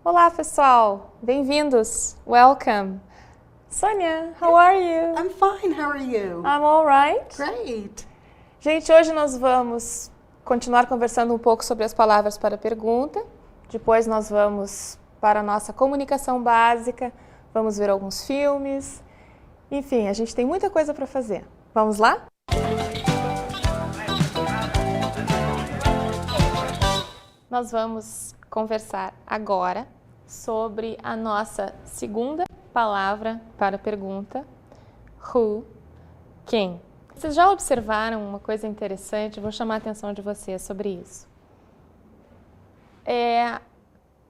Olá, pessoal! Bem-vindos! Welcome! Sonia, how are you? I'm fine, how are you? I'm all right. Great. Gente, hoje nós vamos continuar conversando um pouco sobre as palavras para pergunta. Depois nós vamos para a nossa comunicação básica, vamos ver alguns filmes. Enfim, a gente tem muita coisa para fazer. Vamos lá? Nós vamos conversar agora sobre a nossa segunda palavra para pergunta, who, quem. Vocês já observaram uma coisa interessante? Vou chamar a atenção de vocês sobre isso.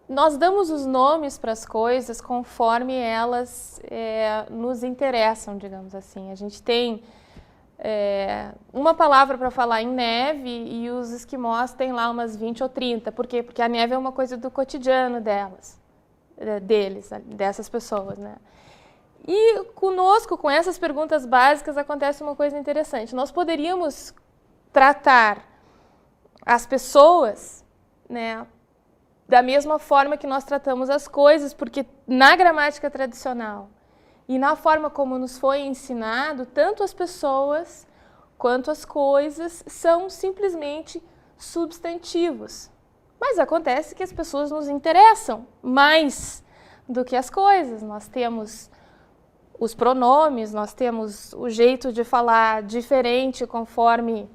Nós damos os nomes para as coisas conforme elas nos interessam, digamos assim. A gente tem uma palavra para falar em neve e os esquimós têm lá umas 20 ou 30. Por quê? Porque a neve é uma coisa do cotidiano dessas pessoas, né? E conosco, com essas perguntas básicas, acontece uma coisa interessante. Nós poderíamos tratar as pessoas, né, da mesma forma que nós tratamos as coisas, porque na gramática tradicional e na forma como nos foi ensinado, tanto as pessoas quanto as coisas são simplesmente substantivos. Mas acontece que as pessoas nos interessam mais do que as coisas. Nós temos os pronomes, nós temos o jeito de falar diferente conforme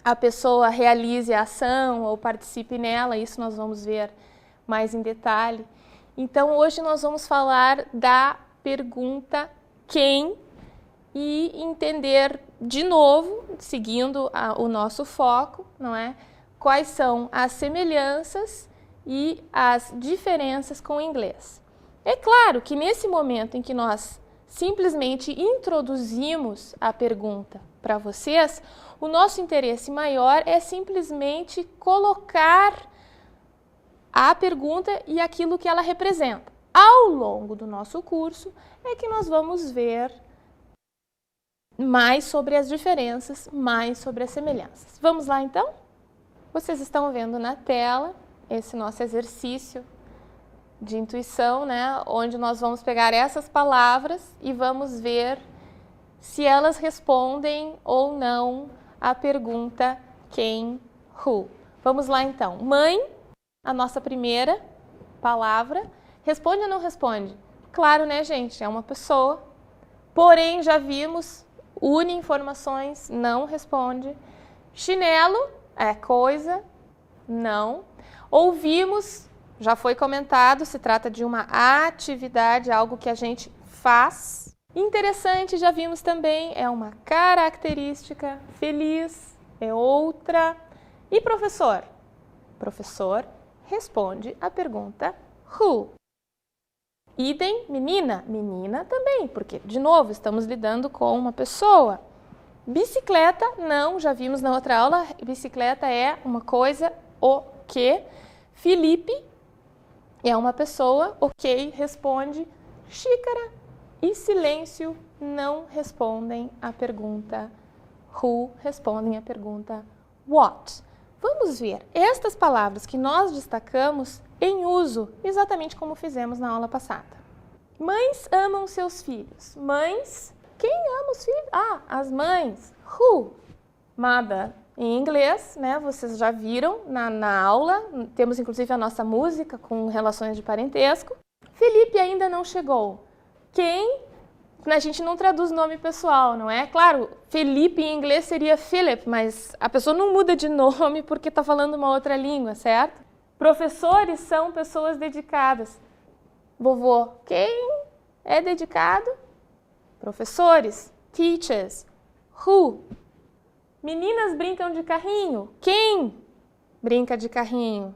a pessoa realize a ação ou participe nela. Isso nós vamos ver mais em detalhe. Então, hoje nós vamos falar da pergunta quem e entender de novo, seguindo o nosso foco, não é? Quais são as semelhanças e as diferenças com o inglês. É claro que nesse momento em que nós simplesmente introduzimos a pergunta para vocês, o nosso interesse maior é simplesmente colocar a pergunta e aquilo que ela representa. Ao longo do nosso curso é que nós vamos ver mais sobre as diferenças, mais sobre as semelhanças. Vamos lá então? Vocês estão vendo na tela esse nosso exercício de intuição, né? Onde nós vamos pegar essas palavras e vamos ver se elas respondem ou não à pergunta quem, who. Vamos lá então. Mãe, a nossa primeira palavra. Responde ou não responde? Claro, né, gente? É uma pessoa. Porém, já vimos, une informações, não responde. Chinelo é coisa, não. Ouvimos, já foi comentado, se trata de uma atividade, algo que a gente faz. Interessante, já vimos também, é uma característica. Feliz é outra. E professor? Professor responde a pergunta who. Idem, menina? Menina também, porque, de novo, estamos lidando com uma pessoa. Bicicleta, não, já vimos na outra aula, bicicleta é uma coisa, o que. Felipe é uma pessoa, ok, responde. Xícara e silêncio não respondem a pergunta who, respondem a pergunta what. Vamos ver estas palavras que nós destacamos em uso, exatamente como fizemos na aula passada. Mães amam seus filhos. Mães, quem ama os filhos? Ah, as mães. Who? Mother. Em inglês, né? Vocês já viram na aula. Temos inclusive a nossa música com relações de parentesco. Felipe ainda não chegou. Quem? A gente não traduz nome pessoal, não é? Claro, Felipe em inglês seria Philip, mas a pessoa não muda de nome porque está falando uma outra língua, certo? Professores são pessoas dedicadas. Vovô, quem é dedicado? Professores, teachers. Who? Meninas brincam de carrinho. Quem brinca de carrinho?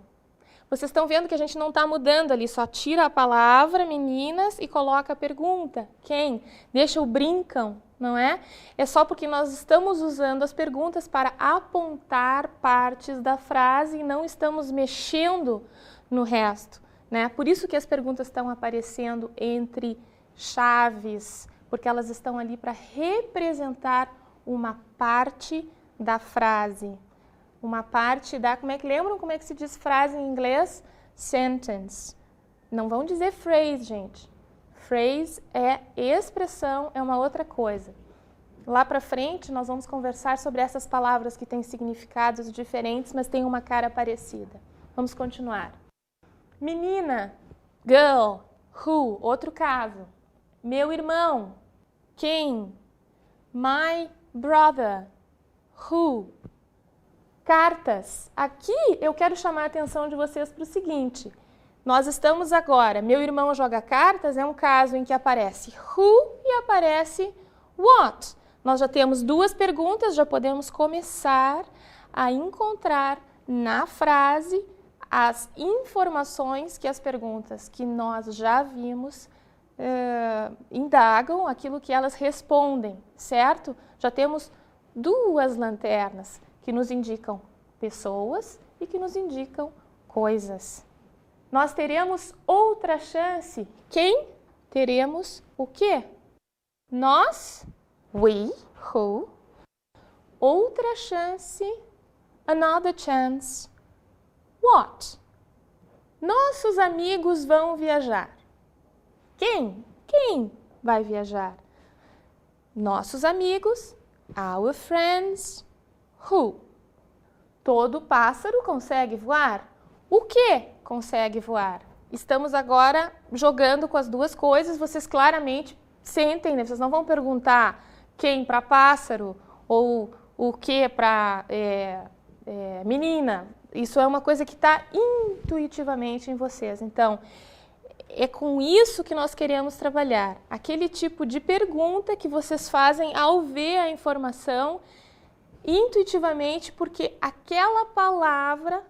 Vocês estão vendo que a gente não está mudando ali, só tira a palavra meninas e coloca a pergunta. Quem? Deixa o brincam, não é? É só porque nós estamos usando as perguntas para apontar partes da frase e não estamos mexendo no resto, né? Por isso que as perguntas estão aparecendo entre chaves, porque elas estão ali para representar uma parte da frase. Uma parte da... Lembram como é que se diz frase em inglês? Sentence. Não vão dizer phrase, gente. Phrase é expressão, é uma outra coisa. Lá para frente, nós vamos conversar sobre essas palavras que têm significados diferentes, mas têm uma cara parecida. Vamos continuar. Menina, girl, who, outro caso. Meu irmão, quem? My brother, who. Cartas. Aqui eu quero chamar a atenção de vocês para o seguinte. Nós estamos agora, meu irmão joga cartas, é um caso em que aparece who e aparece what. Nós já temos duas perguntas, já podemos começar a encontrar na frase as informações que as perguntas que nós já vimos indagam, aquilo que elas respondem, certo? Já temos duas lanternas que nos indicam pessoas e que nos indicam coisas. Nós teremos outra chance. Quem? Teremos o quê? Nós, we, who. Outra chance, another chance, what? Nossos amigos vão viajar. Quem? Quem vai viajar? Nossos amigos, our friends, who? Todo pássaro consegue voar? O que consegue voar? Estamos agora jogando com as duas coisas, vocês claramente sentem, né? Vocês não vão perguntar quem para pássaro ou o que para menina. Isso é uma coisa que está intuitivamente em vocês. Então, é com isso que nós queremos trabalhar. Aquele tipo de pergunta que vocês fazem ao ver a informação intuitivamente, porque aquela palavra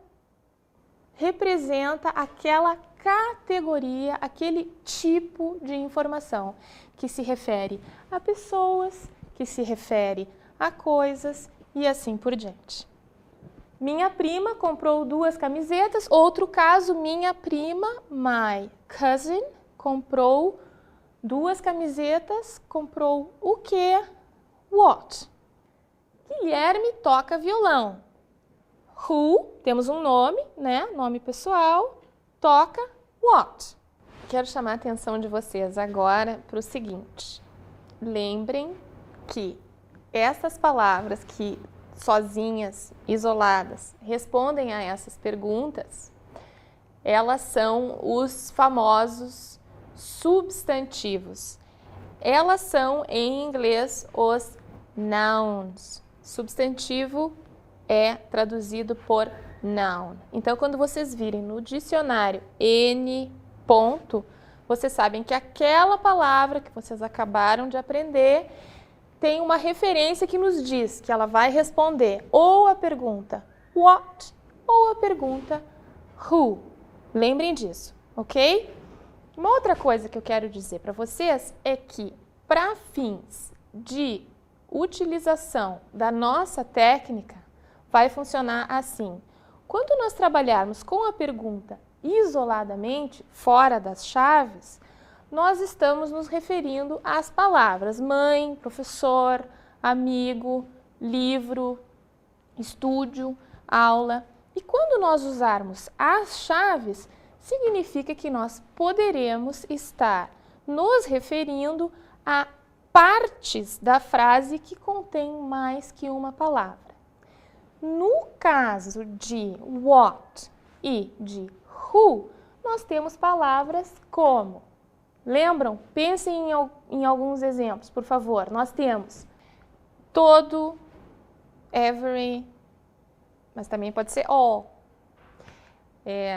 representa aquela categoria, aquele tipo de informação que se refere a pessoas, que se refere a coisas e assim por diante. Minha prima comprou 2 camisetas. Outro caso, minha prima, my cousin, comprou 2 camisetas. Comprou o quê? What? Guilherme toca violão. Who, temos um nome, né? Nome pessoal. Toca what? Quero chamar a atenção de vocês agora para o seguinte. Lembrem que essas palavras que sozinhas, isoladas, respondem a essas perguntas, elas são os famosos substantivos. Elas são, em inglês, os nouns. Substantivo é traduzido por noun. Então, quando vocês virem no dicionário N ponto, vocês sabem que aquela palavra que vocês acabaram de aprender tem uma referência que nos diz que ela vai responder ou a pergunta what ou a pergunta who. Lembrem disso, ok? Uma outra coisa que eu quero dizer para vocês é que, para fins de utilização da nossa técnica, vai funcionar assim. Quando nós trabalharmos com a pergunta isoladamente, fora das chaves, nós estamos nos referindo às palavras mãe, professor, amigo, livro, estúdio, aula. E quando nós usarmos as chaves, significa que nós poderemos estar nos referindo a partes da frase que contém mais que uma palavra. No caso de what e de who, nós temos palavras como, lembram? Pensem em alguns exemplos, por favor. Nós temos todo, every, mas também pode ser all.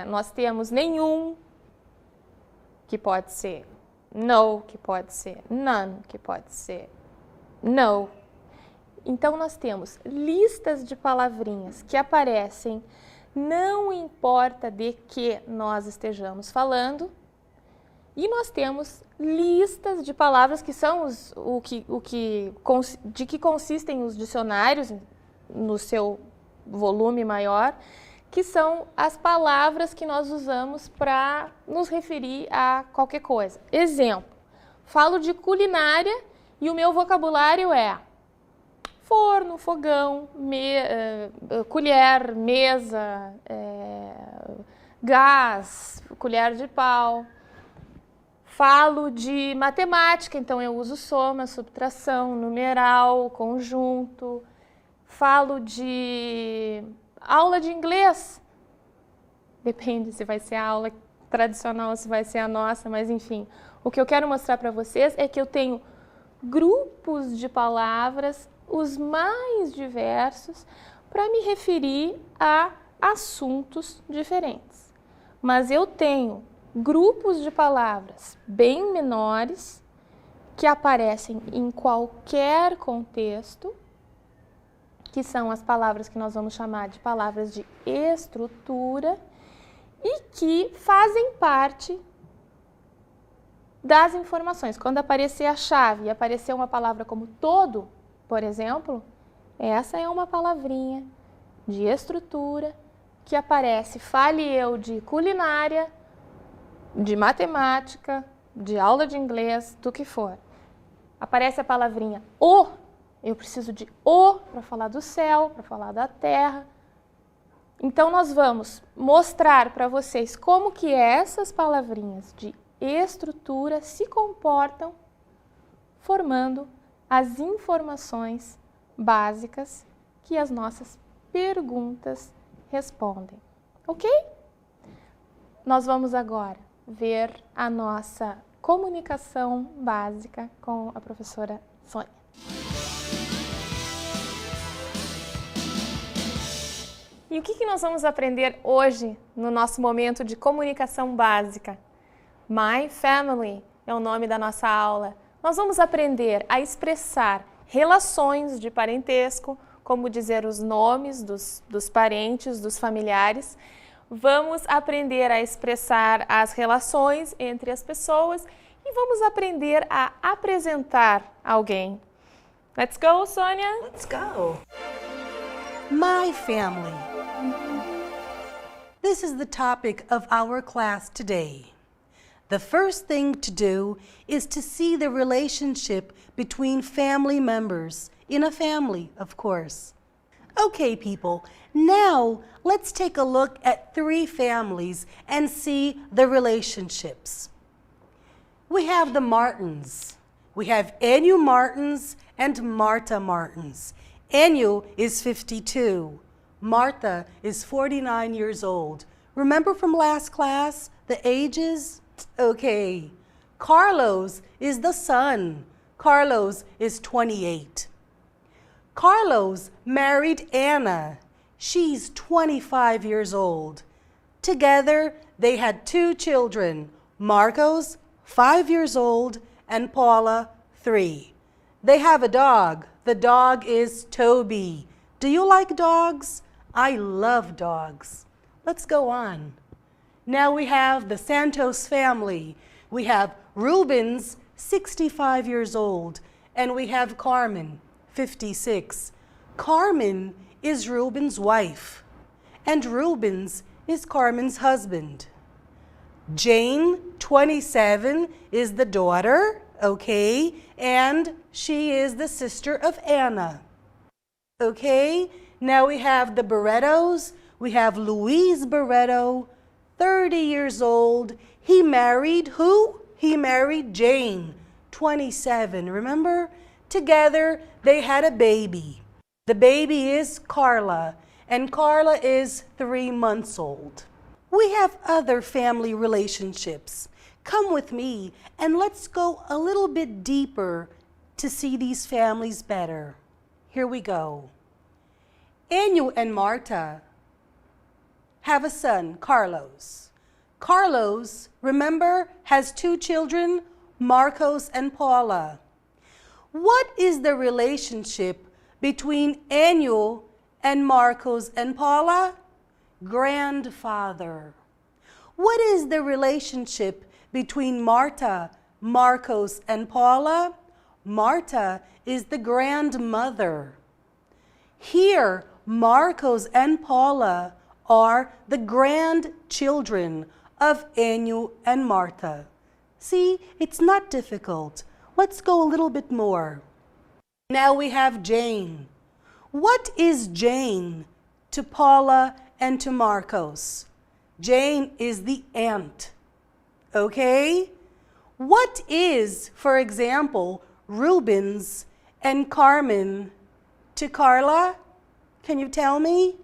Nós temos nenhum, que pode ser no, que pode ser none, que pode ser no. Então, nós temos listas de palavrinhas que aparecem, não importa de que nós estejamos falando, e nós temos listas de palavras que são de que consistem os dicionários, no seu volume maior, que são as palavras que nós usamos para nos referir a qualquer coisa. Exemplo, falo de culinária e o meu vocabulário é forno, fogão, colher, mesa, gás, colher de pau. Falo de matemática, então eu uso soma, subtração, numeral, conjunto. Falo de aula de inglês. Depende se vai ser a aula tradicional ou se vai ser a nossa, mas enfim. O que eu quero mostrar para vocês é que eu tenho grupos de palavras, os mais diversos, para me referir a assuntos diferentes. Mas eu tenho grupos de palavras bem menores que aparecem em qualquer contexto, que são as palavras que nós vamos chamar de palavras de estrutura e que fazem parte das informações. Quando aparecer a chave e aparecer uma palavra como todo, por exemplo, essa é uma palavrinha de estrutura que aparece, fale eu de culinária, de matemática, de aula de inglês, do que for. Aparece a palavrinha o, eu preciso de o para falar do céu, para falar da terra. Então nós vamos mostrar para vocês como que essas palavrinhas de estrutura se comportam formando as informações básicas que as nossas perguntas respondem. Ok? Nós vamos agora ver a nossa comunicação básica com a professora Sônia. E o que nós vamos aprender hoje no nosso momento de comunicação básica? My Family é o nome da nossa aula. Nós vamos aprender a expressar relações de parentesco, como dizer os nomes dos parentes, dos familiares. Vamos aprender a expressar as relações entre as pessoas e vamos aprender a apresentar alguém. Let's go, Sônia! Let's go. My family. This is the topic of our class today. The first thing to do is to see the relationship between family members, in a family, of course. Okay, people, now let's take a look at 3 families and see the relationships. We have the Martins. We have Enyo Martins and Martha Martins. Enyo is 52. Martha is 49 years old. Remember from last class, the ages? Okay. Carlos is the son. Carlos is 28. Carlos married Anna. She's 25 years old. Together, they had 2 children, Marcos, 5 years old, and Paula, 3. They have a dog. The dog is Toby. Do you like dogs? I love dogs. Let's go on. Now we have the Santos family. We have Rubens, 65 years old, and we have Carmen, 56. Carmen is Reuben's wife, and Rubens is Carmen's husband. Jane, 27, is the daughter, okay, and she is the sister of Anna. Okay, now we have the Barrettos. We have Luis Barretto, 30 years old. He married who? He married Jane, 27, remember? Together, they had a baby. The baby is Carla, and Carla is 3 months old. We have other family relationships. Come with me and let's go a little bit deeper to see these families better. Here we go. Enyo and Marta have a son, Carlos. Carlos, remember, has 2 children, Marcos and Paula. What is the relationship between Enyo and Marcos and Paula? Grandfather. What is the relationship between Marta, Marcos, and Paula? Marta is the grandmother. Here, Marcos and Paula are the grandchildren of Enyo and Marta. See, it's not difficult. Let's go a little bit more. Now we have Jane. What is Jane to Paula and to Marcos? Jane is the aunt. Okay? What is, for example, Rubens and Carmen to Carla? Can you tell me?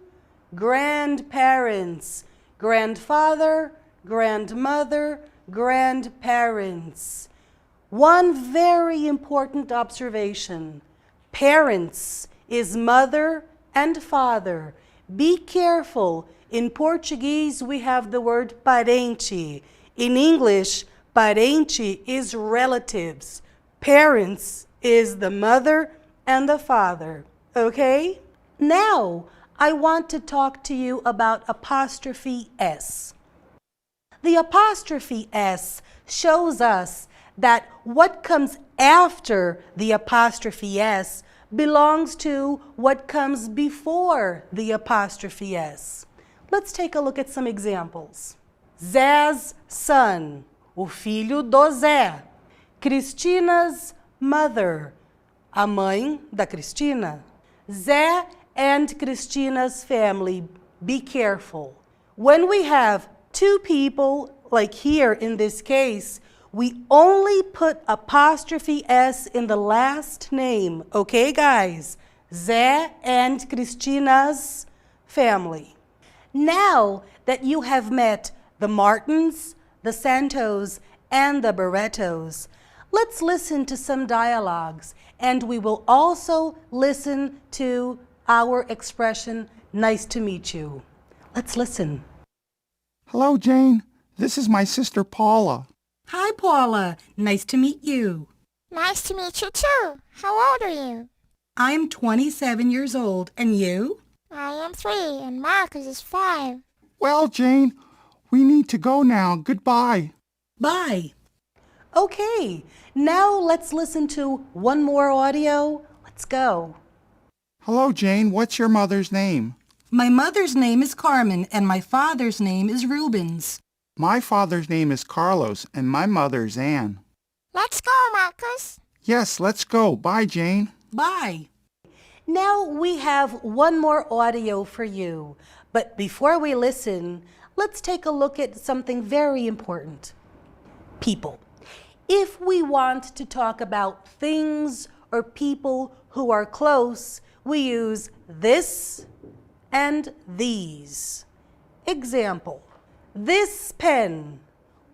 Grandparents. Grandfather, grandmother, grandparents. One very important observation. Parents is mother and father. Be careful. In Portuguese, we have the word parente. In English, parente is relatives. Parents is the mother and the father. Okay? Now, I want to talk to you about apostrophe S. The apostrophe S shows us that what comes after the apostrophe S belongs to what comes before the apostrophe S. Let's take a look at some examples. Zé's son, o filho do Zé. Cristina's mother, a mãe da Cristina. Zé and Cristina's family, be careful. When we have two people, like here in this case, we only put apostrophe S in the last name, okay guys? Zé and Cristina's family. Now that you have met the Martins, the Santos, and the Barretos, let's listen to some dialogues, and we will also listen to our expression, nice to meet you. Let's listen. Hello, Jane. This is my sister Paula. Hi, Paula. Nice to meet you. Nice to meet you too. How old are you? I'm 27 years old. And you? I am 3 and Marcus is 5. Well, Jane, we need to go now. Goodbye. Bye. Okay, now let's listen to one more audio. Let's go. Hello, Jane. What's your mother's name? My mother's name is Carmen and my father's name is Rubens. My father's name is Carlos and my mother's Anne. Let's go, Marcus. Yes, let's go. Bye, Jane. Bye. Now we have one more audio for you. But before we listen, let's take a look at something very important. People. If we want to talk about things or people who are close, we use this and these. Example, this pen,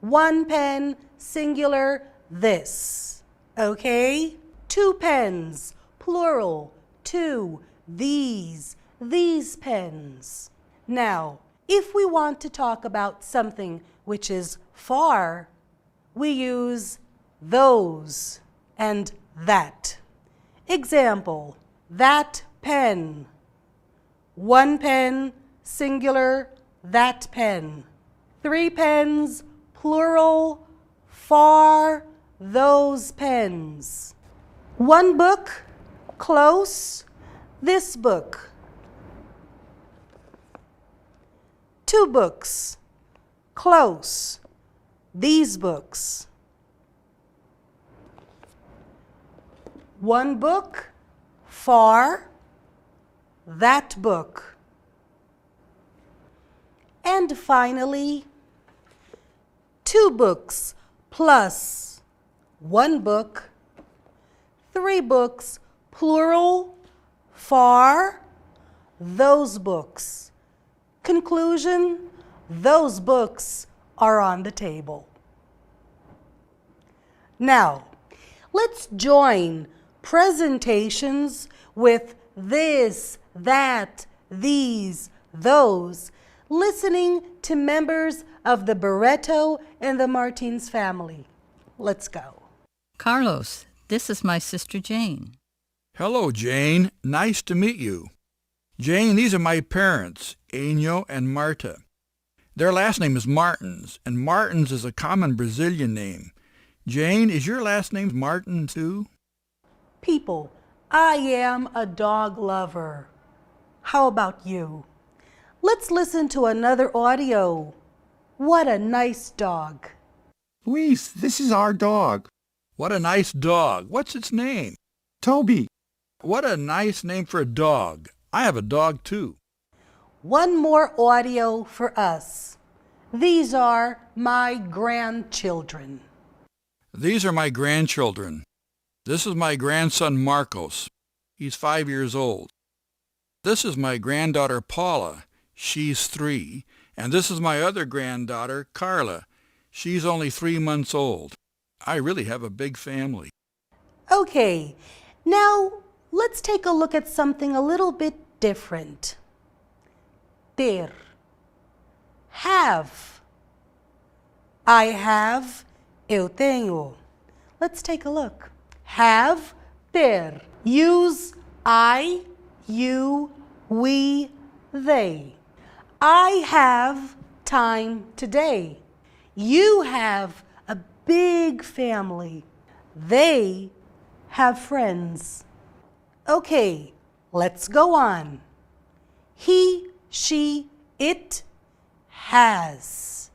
one pen, singular, this. Okay? Two pens, plural, two, these pens. Now, if we want to talk about something which is far, we use those and that. Example, that pen. One pen, singular, that pen. 3 pens, plural, far, those pens. One book, close, this book. 2 books, close, these books. 1 book, far, that book. And finally, 2 books plus 1 book, 3 books, plural, far, those books. Conclusion, those books are on the table. Now, let's join presentations with this, that, these, those, listening to members of the Barreto and the Martins family. Let's go. Carlos, this is my sister Jane. Hello, Jane. Nice to meet you. Jane, these are my parents, Enio and Marta. Their last name is Martins, and Martins is a common Brazilian name. Jane, is your last name Martin too? People, I am a dog lover. How about you? Let's listen to another audio. What a nice dog. Luis, this is our dog. What a nice dog. What's its name? Toby. What a nice name for a dog. I have a dog too. One more audio for us. These are my grandchildren. These are my grandchildren. This is my grandson Marcos. He's 5 years old. This is my granddaughter Paula. She's 3. And this is my other granddaughter Carla. She's only 3 months old. I really have a big family. Okay, now let's take a look at something a little bit different. Ter. Have. I have. Eu tenho. Let's take a look. Have, ter. Use I, you, we, they. I have time today. You have a big family. They have friends. Okay, let's go on. He, she, it has.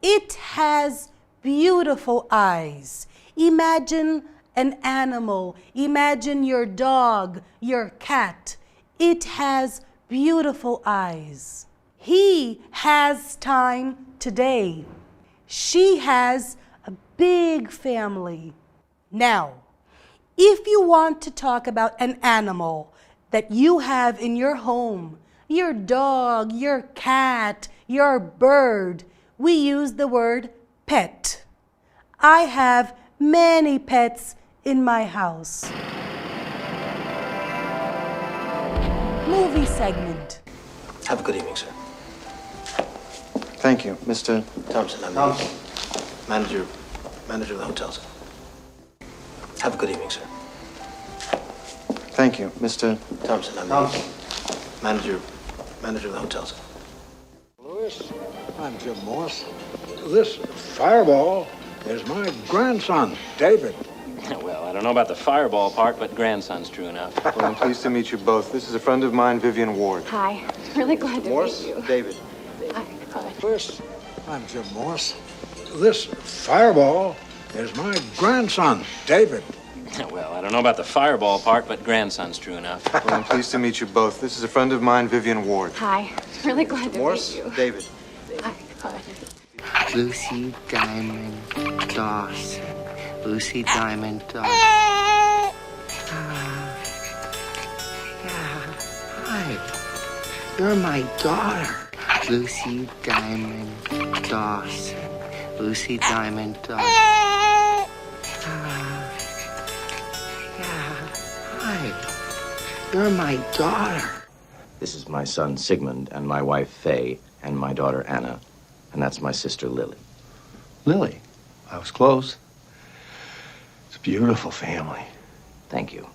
It has beautiful eyes. Imagine an animal. Imagine your dog, your cat. It has beautiful eyes. He has time today. She has a big family. Now, if you want to talk about an animal that you have in your home, your dog, your cat, your bird, we use the word pet. I have many pets in my house. Movie segment. Have a good evening, sir. Thank you, Mr. Thompson, I'm the manager of the hotel, sir. Have a good evening, sir. Thank you, Mr. Thompson, I'm the manager of the hotel, sir. Louis, I'm Jim Morse. This fireball is my grandson, David. Well, I don't know about the fireball part, but grandson's true enough. Well, I'm pleased to meet you both. This is a friend of mine, Vivian Ward. Hi. Really glad to Morse, meet you. David. Hi. Louis, I'm Jim Morse. This fireball is my grandson, David. Well, I don't know about the fireball part, but grandson's true enough. Well, I'm pleased to meet you both. This is a friend of mine, Vivian Ward. Hi. Really glad to Morse, meet you. David. Hi. Lucy Diamond Dawson. Lucy Diamond Dawson. Hi. You're my daughter. Lucy Diamond Dawson. Lucy Diamond Dawson. Hi. You're my daughter. This is my son, Sigmund, and my wife, Faye, and my daughter, Anna. And that's my sister, Lily. Lily, I was close. It's a beautiful family. Thank you.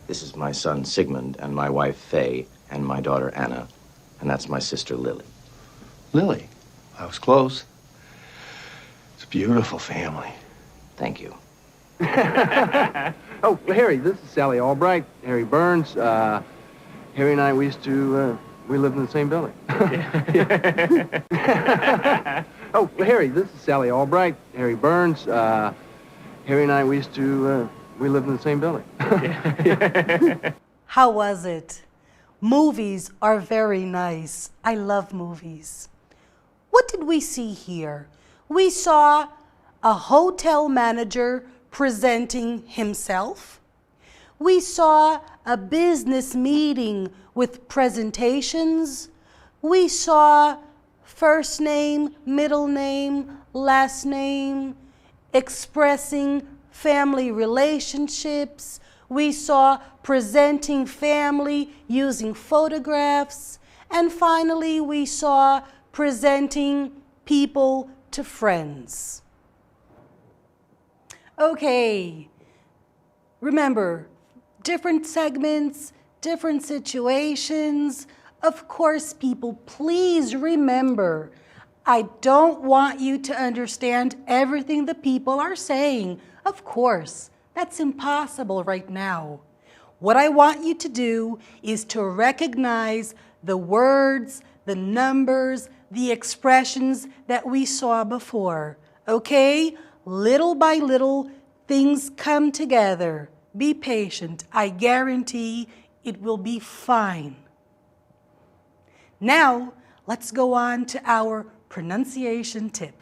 This is my son, Sigmund, and my wife, Faye, and my daughter, Anna. And that's my sister, Lily. Lily, I was close. It's a beautiful family. Thank you. Oh, Harry, this is Sally Albright, Harry Burns. Harry and I, we lived in the same building. Oh, Harry, this is Sally Albright, Harry Burns. Harry and I, we lived in the same building. How was it? Movies are very nice. I love movies. What did we see here? We saw a hotel manager presenting himself. We saw a business meeting with presentations. We saw first name, middle name, last name, expressing family relationships. We saw presenting family using photographs. And finally, we saw presenting people to friends. Okay, remember, different segments, different situations. Of course, people, please remember, I don't want you to understand everything the people are saying. Of course, that's impossible right now. What I want you to do is to recognize the words, the numbers, the expressions that we saw before, okay? Little by little, things come together. Be patient. I guarantee it will be fine. Now, let's go on to our pronunciation tip.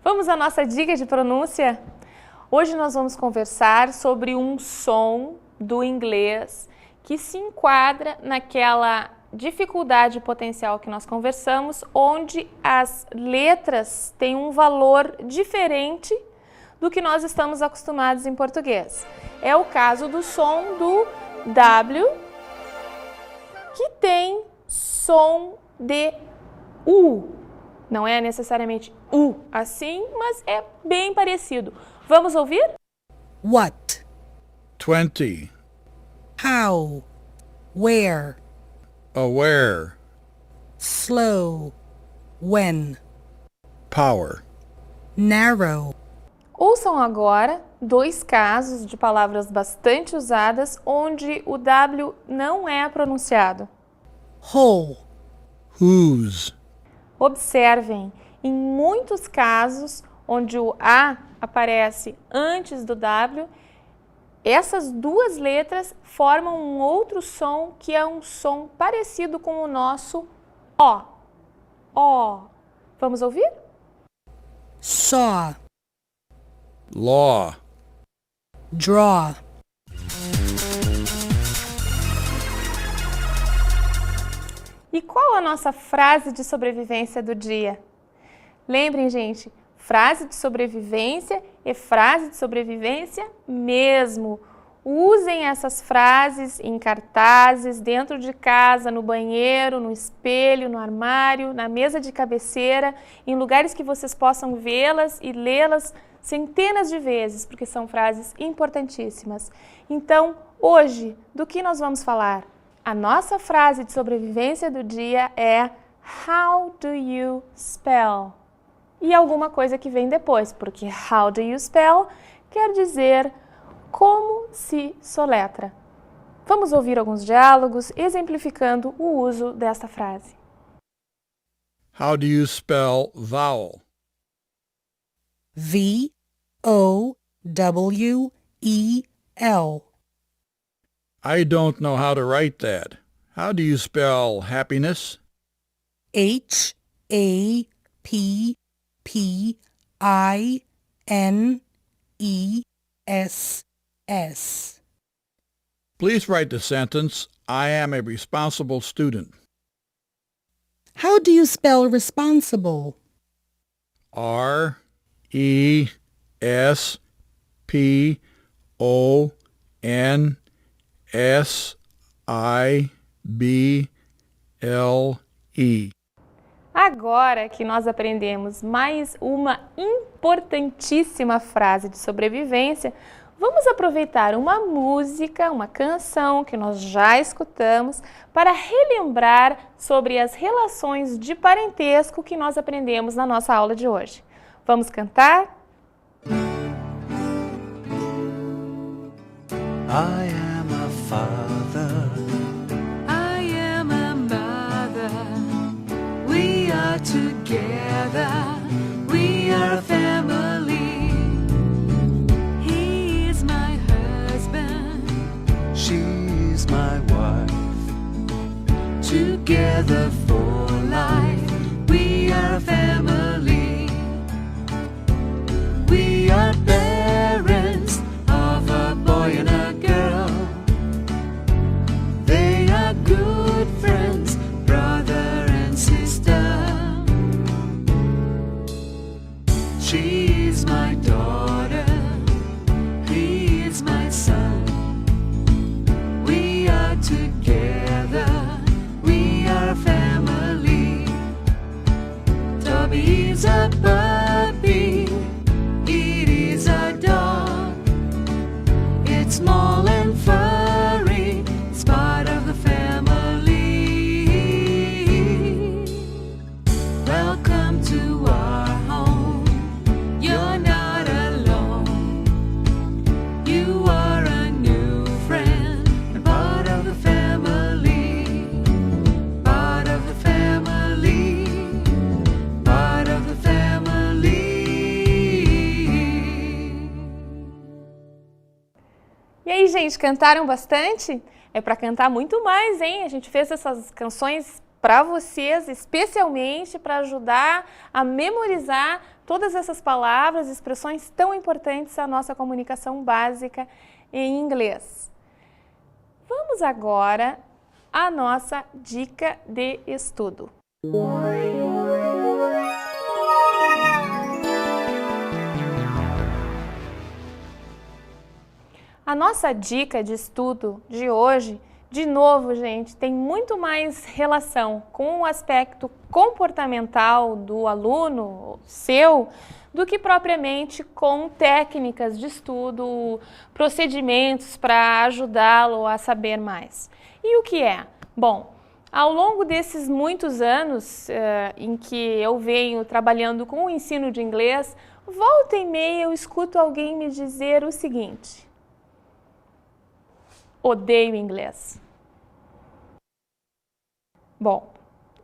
Vamos à nossa dica de pronúncia? Hoje nós vamos conversar sobre um som do inglês que se enquadra naquela dificuldade potencial que nós conversamos, onde as letras têm um valor diferente do que nós estamos acostumados em português. É o caso do som do W, que tem som de U. Não é necessariamente U assim, mas é bem parecido. Vamos ouvir? What? 20. How? Where? Aware. Slow? When? Power. Narrow? Ouçam agora 2 casos de palavras bastante usadas onde o W não é pronunciado. Whole? Whose. Observem, em muitos casos onde o A aparece antes do W, essas 2 letras formam um outro som que é um som parecido com o nosso O. O. Vamos ouvir? Saw? Law. Draw? E qual a nossa frase de sobrevivência do dia? Lembrem, gente, frase de sobrevivência é frase de sobrevivência mesmo. Usem essas frases em cartazes, dentro de casa, no banheiro, no espelho, no armário, na mesa de cabeceira, em lugares que vocês possam vê-las e lê-las centenas de vezes, porque são frases importantíssimas. Então, hoje, do que nós vamos falar? A nossa frase de sobrevivência do dia é How do you spell? E alguma coisa que vem depois, porque How do you spell quer dizer como se soletra. Vamos ouvir alguns diálogos exemplificando o uso desta frase. How do you spell vowel? V-O-W-E-L. I don't know how to write that. How do you spell happiness? H-A-P-P-I-N-E-S-S. Please write the sentence, I am a responsible student. How do you spell responsible? R-E-S-P-O-N-S-I-B-L-E. Agora que nós aprendemos mais uma importantíssima frase de sobrevivência, vamos aproveitar uma música, uma canção que nós já escutamos para relembrar sobre as relações de parentesco que nós aprendemos na nossa aula de hoje. Vamos cantar? I am a father. I am a mother. We are together. We are a family. He is my husband. She is my wife. Together for life. We are a family. We are parents of a boy and a girl. They are good friends, brother and sister. She is my daughter. He is my son. We are together. We are a family. Toby is a puppy. It is a dog. It's small and furry. It's part of the family. Welcome to our home. You're not alone. You are a new friend and part of the family. Part of the family. Part of the family. E aí, gente, cantaram bastante? É para cantar muito mais, hein? A gente fez essas canções para vocês, especialmente para ajudar a memorizar todas essas palavras, expressões tão importantes à nossa comunicação básica em inglês. Vamos agora à nossa dica de estudo. A nossa dica de estudo de hoje, de novo, gente, tem muito mais relação com o aspecto comportamental do aluno seu do que propriamente com técnicas de estudo, procedimentos para ajudá-lo a saber mais. E o que é? Bom, ao longo desses muitos anos em que eu venho trabalhando com o ensino de inglês, volta e meia eu escuto alguém me dizer o seguinte: odeio inglês. Bom,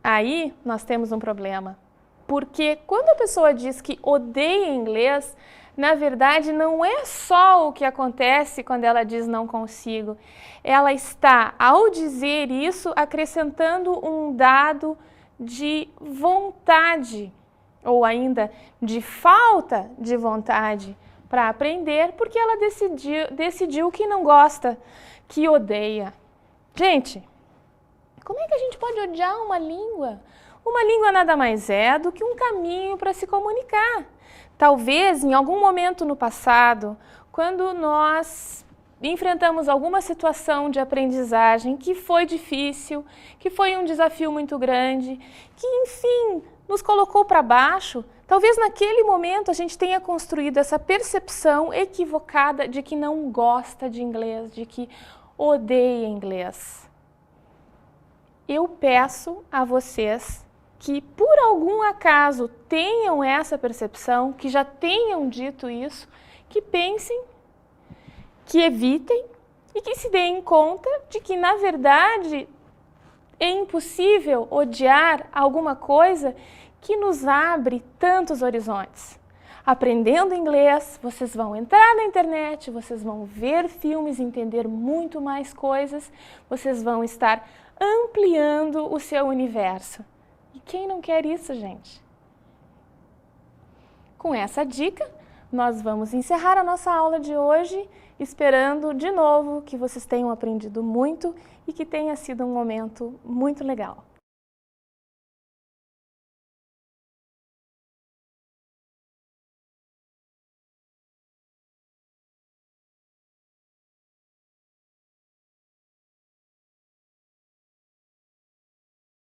aí nós temos um problema, porque quando a pessoa diz que odeia inglês, na verdade não é só o que acontece quando ela diz não consigo. Ela está, ao dizer isso, acrescentando um dado de vontade, ou ainda de falta de vontade para aprender, porque ela decidiu que não gosta, que odeia. Gente, como é que a gente pode odiar uma língua? Uma língua nada mais é do que um caminho para se comunicar. Talvez em algum momento no passado, quando nós enfrentamos alguma situação de aprendizagem que foi difícil, que foi um desafio muito grande, que enfim nos colocou para baixo, talvez naquele momento a gente tenha construído essa percepção equivocada de que não gosta de inglês, de que odeia inglês. Eu peço a vocês que, por algum acaso, tenham essa percepção, que já tenham dito isso, que pensem, que evitem e que se deem conta de que, na verdade, é impossível odiar alguma coisa que nos abre tantos horizontes. Aprendendo inglês, vocês vão entrar na internet, vocês vão ver filmes, entender muito mais coisas, vocês vão estar ampliando o seu universo. E quem não quer isso, gente? Com essa dica, nós vamos encerrar a nossa aula de hoje, esperando de novo que vocês tenham aprendido muito e que tenha sido um momento muito legal.